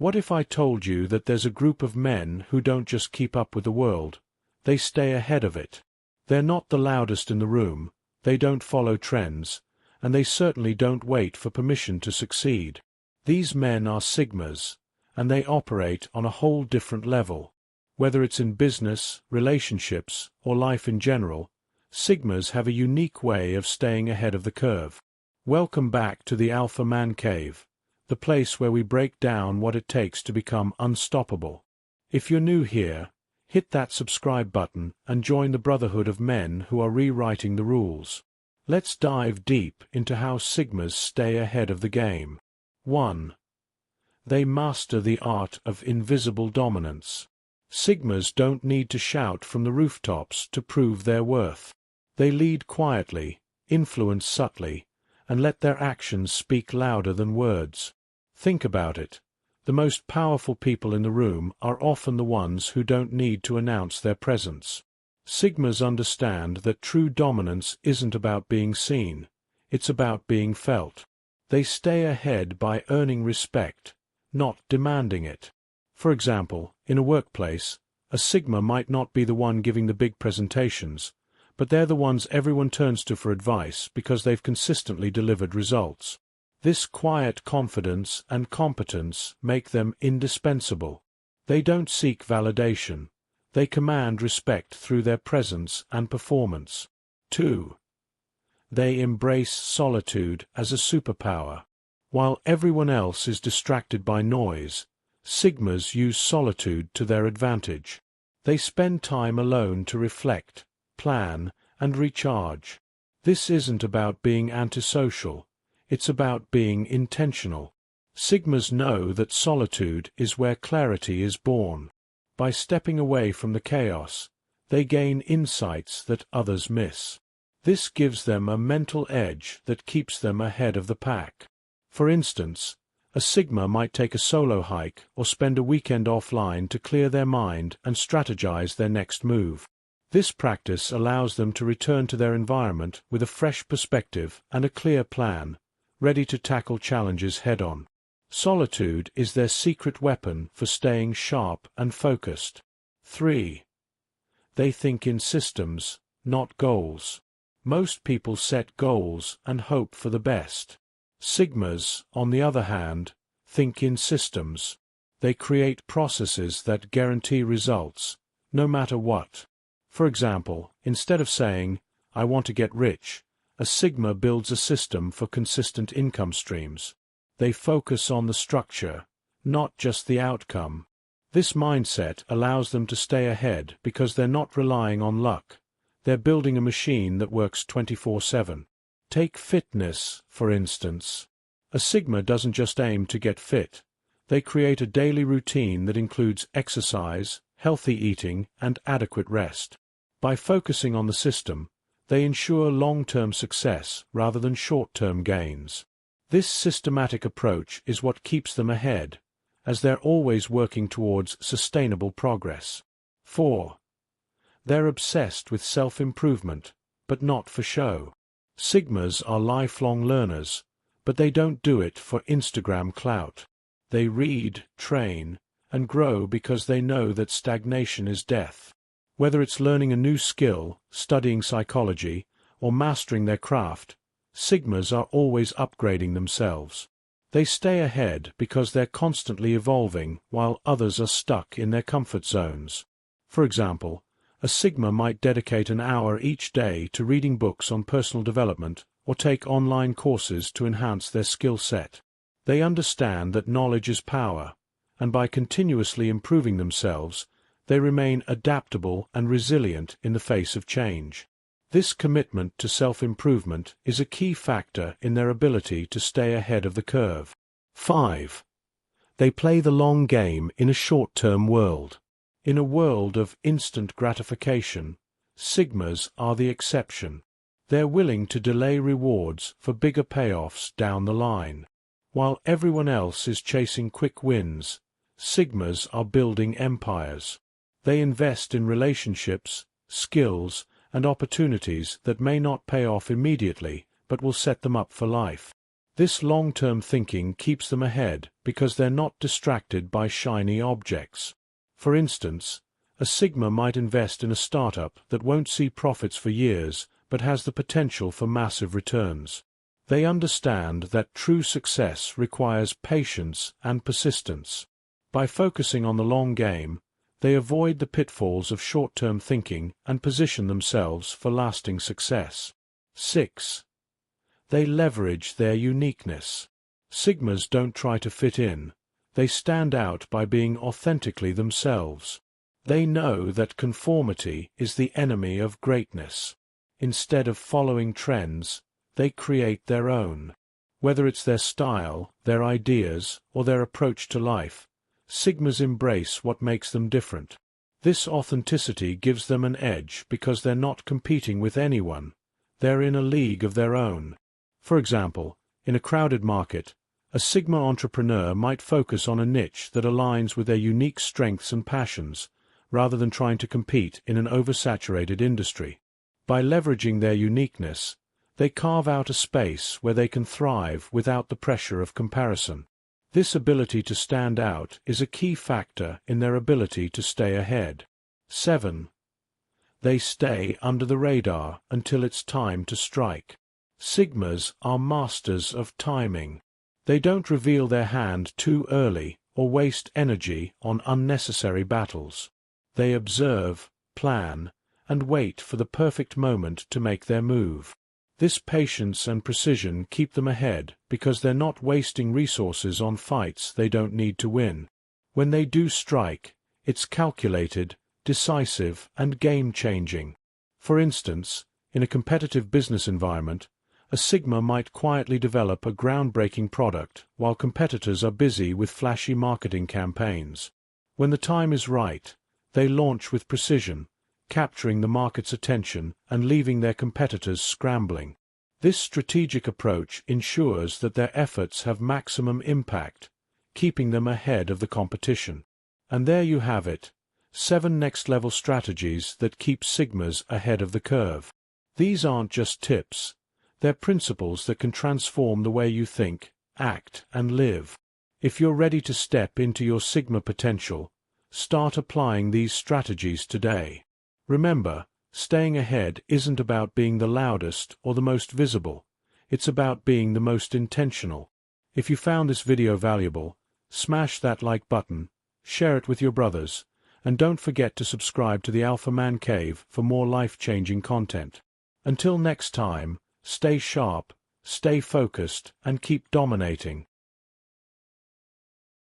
What if I told you that there's a group of men who don't just keep up with the world, they stay ahead of it? They're not the loudest in the room, they don't follow trends, and they certainly don't wait for permission to succeed. These men are Sigmas, and they operate on a whole different level. Whether it's in business, relationships, or life in general, Sigmas have a unique way of staying ahead of the curve. Welcome back to the Alpha Man Cave, the place where we break down what it takes to become unstoppable. If you're new here, hit that subscribe button and join the brotherhood of men who are rewriting the rules. Let's dive deep into how Sigmas stay ahead of the game. 1. They master the art of invisible dominance. Sigmas don't need to shout from the rooftops to prove their worth. They lead quietly, influence subtly, and let their actions speak louder than words. Think about it. The most powerful people in the room are often the ones who don't need to announce their presence. Sigmas understand that true dominance isn't about being seen, it's about being felt. They stay ahead by earning respect, not demanding it. For example, in a workplace, a Sigma might not be the one giving the big presentations, but they're the ones everyone turns to for advice because they've consistently delivered results. This quiet confidence and competence make them indispensable. They don't seek validation. They command respect through their presence and performance. 2. They embrace solitude as a superpower. While everyone else is distracted by noise, Sigmas use solitude to their advantage. They spend time alone to reflect, plan, and recharge. This isn't about being antisocial, it's about being intentional. Sigmas know that solitude is where clarity is born. By stepping away from the chaos, they gain insights that others miss. This gives them a mental edge that keeps them ahead of the pack. For instance, a Sigma might take a solo hike or spend a weekend offline to clear their mind and strategize their next move. This practice allows them to return to their environment with a fresh perspective and a clear plan, ready to tackle challenges head-on. Solitude is their secret weapon for staying sharp and focused. 3. They think in systems, not goals. Most people set goals and hope for the best. Sigmas, on the other hand, think in systems. They create processes that guarantee results, no matter what. For example, instead of saying, "I want to get rich," a Sigma builds a system for consistent income streams. They focus on the structure, not just the outcome. This mindset allows them to stay ahead because they're not relying on luck. They're building a machine that works 24/7. Take fitness, for instance. A Sigma doesn't just aim to get fit. They create a daily routine that includes exercise, healthy eating, and adequate rest. By focusing on the system, they ensure long-term success rather than short-term gains. This systematic approach is what keeps them ahead, as they're always working towards sustainable progress. 4. They're obsessed with self-improvement, but not for show. Sigmas are lifelong learners, but they don't do it for Instagram clout. They read, train, and grow because they know that stagnation is death. Whether it's learning a new skill, studying psychology, or mastering their craft, Sigmas are always upgrading themselves. They stay ahead because they're constantly evolving while others are stuck in their comfort zones. For example, a Sigma might dedicate an hour each day to reading books on personal development or take online courses to enhance their skill set. They understand that knowledge is power, and by continuously improving themselves, they remain adaptable and resilient in the face of change. This commitment to self-improvement is a key factor in their ability to stay ahead of the curve. 5. They play the long game in a short-term world. In a world of instant gratification, Sigmas are the exception. They're willing to delay rewards for bigger payoffs down the line. While everyone else is chasing quick wins, Sigmas are building empires. They invest in relationships, skills, and opportunities that may not pay off immediately but will set them up for life. This long-term thinking keeps them ahead because they're not distracted by shiny objects. For instance, a Sigma might invest in a startup that won't see profits for years but has the potential for massive returns. They understand that true success requires patience and persistence. By focusing on the long game, they avoid the pitfalls of short-term thinking and position themselves for lasting success. 6. They leverage their uniqueness. Sigmas don't try to fit in. They stand out by being authentically themselves. They know that conformity is the enemy of greatness. Instead of following trends, they create their own. Whether it's their style, their ideas, or their approach to life, Sigmas embrace what makes them different. This authenticity gives them an edge because they're not competing with anyone. They're in a league of their own. For example, in a crowded market, a Sigma entrepreneur might focus on a niche that aligns with their unique strengths and passions, rather than trying to compete in an oversaturated industry. By leveraging their uniqueness, they carve out a space where they can thrive without the pressure of comparison. This ability to stand out is a key factor in their ability to stay ahead. 7. They stay under the radar until it's time to strike. Sigmas are masters of timing. They don't reveal their hand too early or waste energy on unnecessary battles. They observe, plan, and wait for the perfect moment to make their move. This patience and precision keep them ahead because they're not wasting resources on fights they don't need to win. When they do strike, it's calculated, decisive, and game-changing. For instance, in a competitive business environment, a Sigma might quietly develop a groundbreaking product while competitors are busy with flashy marketing campaigns. When the time is right, they launch with precision, capturing the market's attention and leaving their competitors scrambling. This strategic approach ensures that their efforts have maximum impact, keeping them ahead of the competition. And there you have it, 7 next-level strategies that keep Sigmas ahead of the curve. These aren't just tips. They're principles that can transform the way you think, act, and live. If you're ready to step into your Sigma potential, start applying these strategies today. Remember, staying ahead isn't about being the loudest or the most visible. It's about being the most intentional. If you found this video valuable, smash that like button, share it with your brothers, and don't forget to subscribe to the Alpha Man Cave for more life-changing content. Until next time, stay sharp, stay focused, and keep dominating.